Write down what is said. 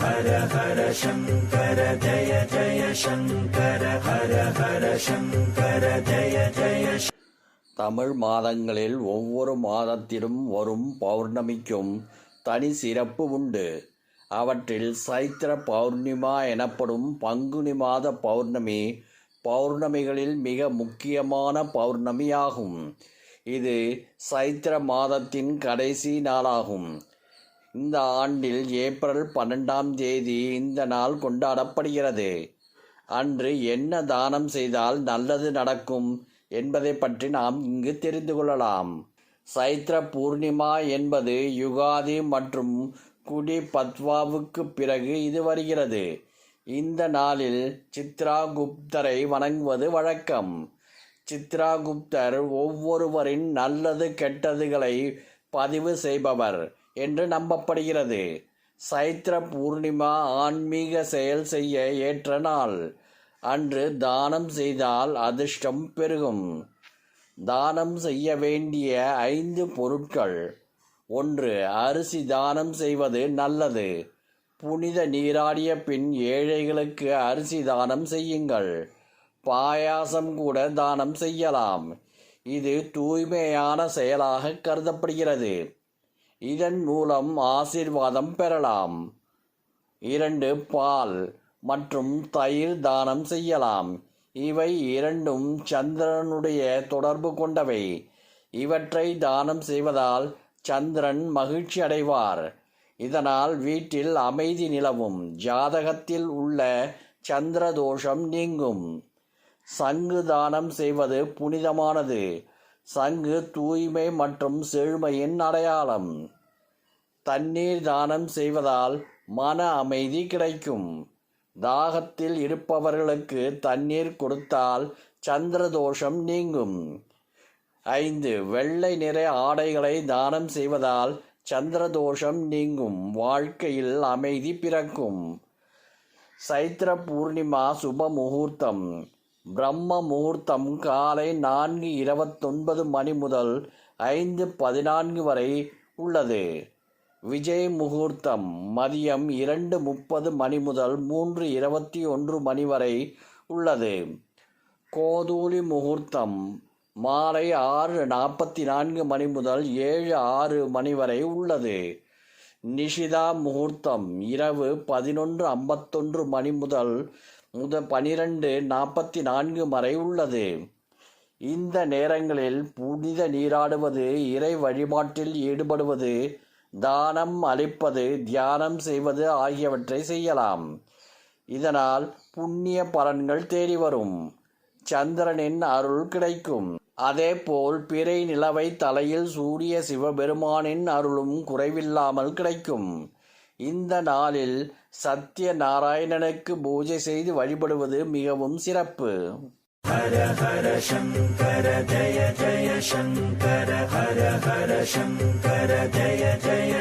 ஹர ஹர சங்கர ஜய ஜய சங்கர ஹர ஹர சங்கர ஜய ஜய. தமிழ் மாதங்களில் ஒவ்வொரு மாதத்திலும் வரும் பௌர்ணமிக்கும் தனி சிறப்பு உண்டு. அவற்றில் சைத்திர பௌர்ணிமா எனப்படும் பங்குனி மாத பௌர்ணமி பௌர்ணமிகளில் மிக முக்கியமான பௌர்ணமியாகும். இது சைத்திர மாதத்தின் கடைசி நாளாகும். இந்த ஆண்டில் ஏப்ரல் 12ஆம் தேதி இந்த நாள் கொண்டாடப்படுகிறது. அன்று என்ன தானம் செய்தால் நல்லது நடக்கும் என்பதை பற்றி நாம் இங்கு தெரிந்து கொள்ளலாம். சைத்திர பூர்ணிமா என்பது யுகாதி மற்றும் குடி பத்வாவுக்கு பிறகு இது வருகிறது. இந்த நாளில் சித்ராகுப்தரை வணங்குவது வழக்கம். சித்ராகுப்தர் ஒவ்வொருவரின் நல்லது கெட்டதுகளை பதிவு செய்பவர் என்று நம்பப்படுகிறது. சைத்திர பூர்ணிமா ஆன்மீக செயல் செய்ய ஏற்ற நாள். அன்று தானம் செய்தால் அதிர்ஷ்டம் பெருகும். தானம் செய்ய வேண்டிய 5 பொருட்கள். 1. அரிசி தானம் செய்வது நல்லது. புனித நீராடிய பின் ஏழைகளுக்கு அரிசி தானம் செய்யுங்கள். பாயாசம் கூட தானம் செய்யலாம். இது தூய்மையான செயலாக கருதப்படுகிறது. இதன் மூலம் ஆசீர்வாதம் பெறலாம். 2. பால் மற்றும் தயிர் தானம் செய்யலாம். இவை இரண்டும் சந்திரனுடைய தொடர்பு கொண்டவை. இவற்றை தானம் செய்வதால் சந்திரன் மகிழ்ச்சி அடைவார். இதனால் வீட்டில் அமைதி நிலவும். ஜாதகத்தில் உள்ள சந்திர தோஷம் நீங்கும். சங்கு தானம் செய்வது புனிதமானது. சங்கு தூய்மை மற்றும் செழுமையின் அடையாளம். தண்ணீர் தானம் செய்வதால் மன அமைதி கிடைக்கும். தாகத்தில் இருப்பவர்களுக்கு தண்ணீர் கொடுத்தால் சந்திர தோஷம் நீங்கும். 5. வெள்ளை நிற ஆடைகளை தானம் செய்வதால் சந்திர தோஷம் நீங்கும். வாழ்க்கையில் அமைதி பிறக்கும். சைத்திர பூர்ணிமா சுப முகூர்த்தம். பிரம்ம முகூர்த்தம் காலை 4:29 மணி முதல் 5:14 வரை உள்ளது. விஜய் முகூர்த்தம் மதியம் 2:30 மணி முதல் 3:21 மணி வரை உள்ளது. கோதூளி முகூர்த்தம் மாலை 6:44 மணி முதல் 7:06 மணி வரை உள்ளது. நிஷிதா முகூர்த்தம் இரவு 11:51 மணி முதல் 12:44 வரை உள்ளது. இந்த நேரங்களில் புனித நீராடுவது, இறை வழிபாட்டில் ஈடுபடுவது, தானம் அளிப்பது, தியானம் செய்வது ஆகியவற்றை செய்யலாம். இதனால் புண்ணிய பலன்கள் தேடி வரும். சந்திரனின் அருள் கிடைக்கும். அதேபோல் பிறை நிலவை தலையில் சூரிய சிவபெருமானின் அருளும் குறைவில்லாமல் கிடைக்கும். இந்த நாளில் சத்ய நாராயணனுக்கு பூஜை செய்து வழிபடுவது மிகவும் சிறப்பு. ஹர ஹர சங்கர ஜய ஜய சங்கர ஹர ஹர சங்கர ஜய ஜய